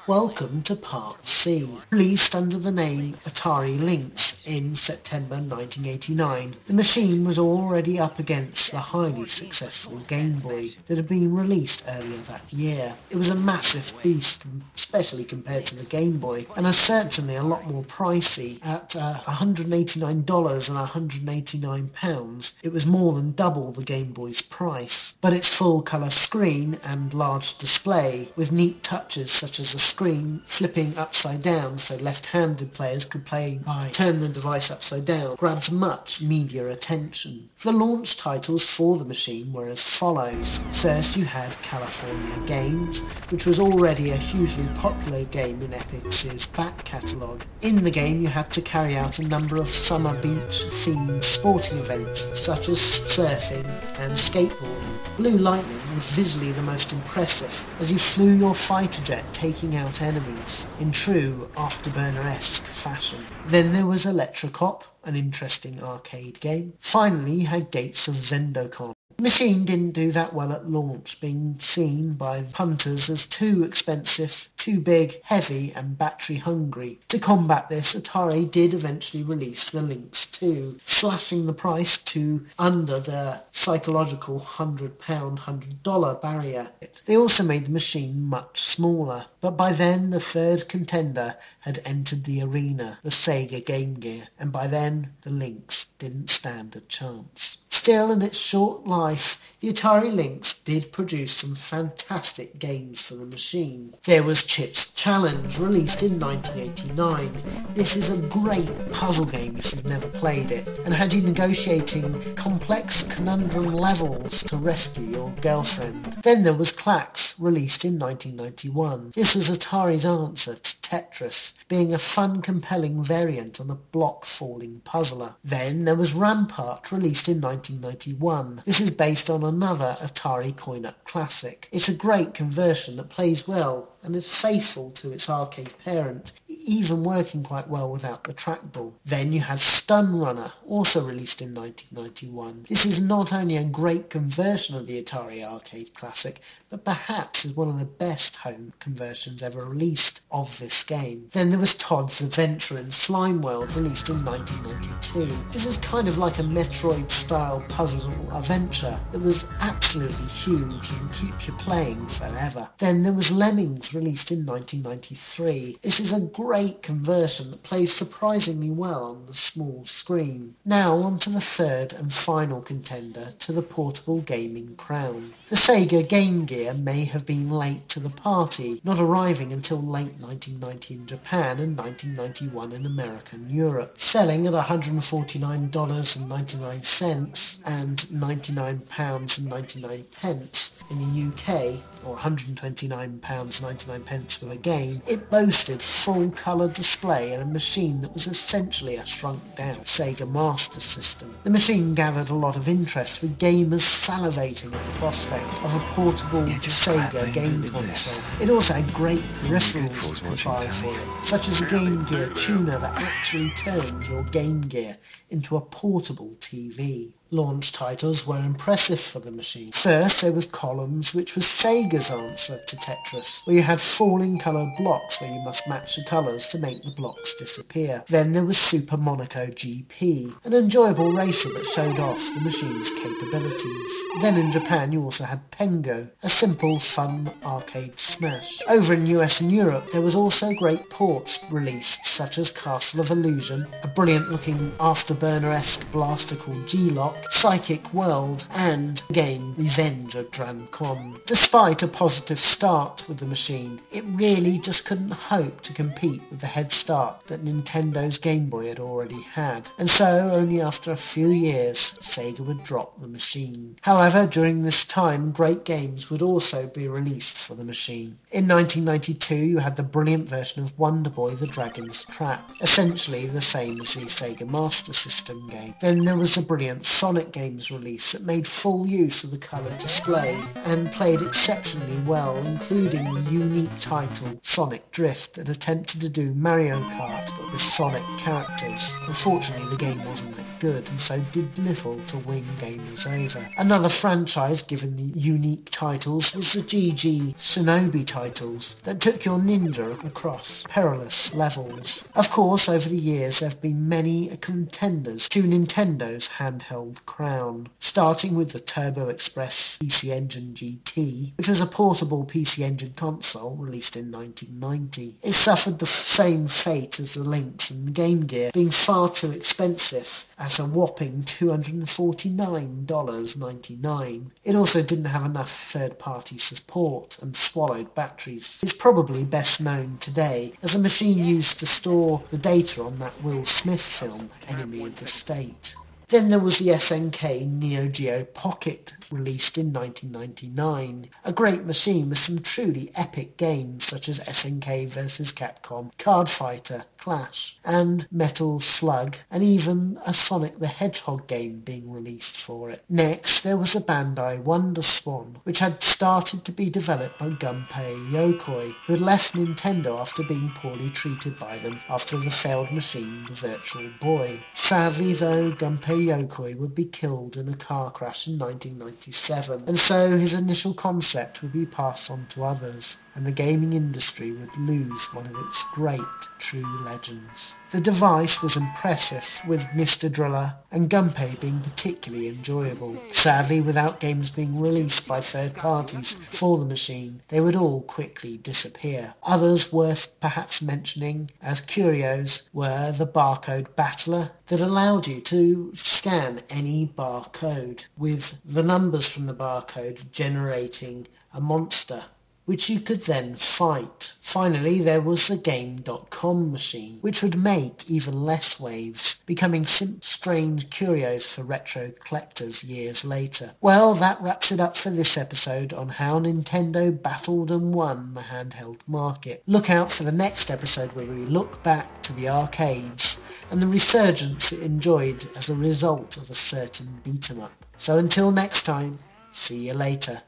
Welcome to Part C. Released under the name Atari Lynx in September 1989, the machine was already up against the highly successful Game Boy that had been released earlier that year. It was a massive beast, especially compared to the Game Boy, and is certainly a lot more pricey. At $189 and £189, it was more than double the Game Boy's price. But its full-colour screen and large display, with neat touches such as the screen flipping upside down so left-handed players could play by turning the device upside down, grabbed much media attention. The launch titles for the machine were as follows. First you had California Games, which was already a hugely popular game in Epix's back catalogue. In the game you had to carry out a number of summer beach-themed sporting events such as surfing and skateboarding. Blue Lightning was visually the most impressive as you flew your fighter jet taking out enemies in true Afterburner-esque fashion. Then there was Electrocop, an interesting arcade game. Finally you had Gates of Zendocon. The machine didn't do that well at launch, being seen by punters as too expensive, too big, heavy and battery hungry. To combat this, Atari did eventually release the Lynx 2, slashing the price to under the psychological £100, $100 barrier. They also made the machine much smaller, but by then the third contender had entered the arena, the Sega Game Gear, and by then the Lynx didn't stand a chance. Still, in its short life, the Atari Lynx did produce some fantastic games for the machine. There was Chip's Challenge, released in 1989. This is a great puzzle game if you've never played it, and had you negotiating complex conundrum levels to rescue your girlfriend. Then there was Klax, released in 1991. This was Atari's answer to Tetris, being a fun, compelling variant on the block-falling puzzler. Then there was Rampart, released in 1991. This is based on another Atari coin-up classic. It's a great conversion that plays well and is faithful to its arcade parent, even working quite well without the trackball. Then you had Stun Runner, also released in 1991. This is not only a great conversion of the Atari arcade classic, but perhaps is one of the best home conversions ever released of this game. Then there was Todd's Adventure in Slime World, released in 1992. This is kind of like a Metroid-style puzzle adventure that was absolutely huge and keep you playing forever. Then there was Lemmings, released in 1993. This is a great conversion that plays surprisingly well on the small screen. Now on to the third and final contender to the portable gaming crown. The Sega Game Gear may have been late to the party, not arriving until late 1990 in Japan and 1991 in America and Europe, selling at $149.99 and £99.99 in the UK, or £129.99 for the game. It boasted full-colour display and a machine that was essentially a shrunk-down Sega Master System. The machine gathered a lot of interest, with gamers salivating at the prospect of a portable Sega game console. It also had great peripherals you could buy for it, such as a Game Gear tuner that actually turned your Game Gear into a portable TV. Launch titles were impressive for the machine. First there was Columns, which was Sega's answer to Tetris, where you had falling coloured blocks where you must match the colours to make the blocks disappear. Then there was Super Monaco GP, an enjoyable racer that showed off the machine's capabilities. Then in Japan you also had Pengo, a simple, fun arcade smash. Over in US and Europe there was also great ports released, such as Castle of Illusion, a brilliant looking Afterburner-esque blaster called G-Lock, Psychic World, and the game Revenge of Dramcon. Despite a positive start with the machine, it really just couldn't hope to compete with the head start that Nintendo's Game Boy had already had, and so only after a few years Sega would drop the machine. However, during this time great games would also be released for the machine. In 1992 you had the brilliant version of Wonder Boy the Dragon's Trap, essentially the same as the Sega Master System game. Then there was the brilliant Sonic games release that made full use of the coloured display and played exceptionally well, including the unique title Sonic Drift that attempted to do Mario Kart but with Sonic characters. Unfortunately the game wasn't that good and so did little to win gamers over. Another franchise given the unique titles was the GG Shinobi titles that took your ninja across perilous levels. Of course, over the years there have been many contenders to Nintendo's handheld crown, starting with the Turbo Express PC Engine GT, which was a portable PC Engine console released in 1990. It suffered the same fate as the Lynx and Game Gear, being far too expensive at a whopping $249.99. It also didn't have enough third-party support and swallowed batteries. It's probably best known today as a machine used to store the data on that Will Smith film, Enemy of the State. Then there was the SNK Neo Geo Pocket, released in 1999, a great machine with some truly epic games such as SNK vs Capcom, Card Fighter, Clash, and Metal Slug, and even a Sonic the Hedgehog game being released for it. Next, there was a Bandai Wonder Swan, which had started to be developed by Gunpei Yokoi, who had left Nintendo after being poorly treated by them after the failed machine, the Virtual Boy. Sadly though, Gunpei Yokoi would be killed in a car crash in 1997, and so his initial concept would be passed on to others, and the gaming industry would lose one of its great true legends. The device was impressive, with Mr. Driller and Gunpei being particularly enjoyable. Sadly, without games being released by third parties for the machine, they would all quickly disappear. Others worth perhaps mentioning as curios were the Barcode Battler, that allowed you to scan any barcode, with the numbers from the barcode generating a monster, which you could then fight. Finally, there was the Game.com machine, which would make even less waves, becoming strange curios for retro collectors years later. Well, that wraps it up for this episode on how Nintendo battled and won the handheld market. Look out for the next episode where we look back to the arcades and the resurgence it enjoyed as a result of a certain beat-em-up. So until next time, see you later.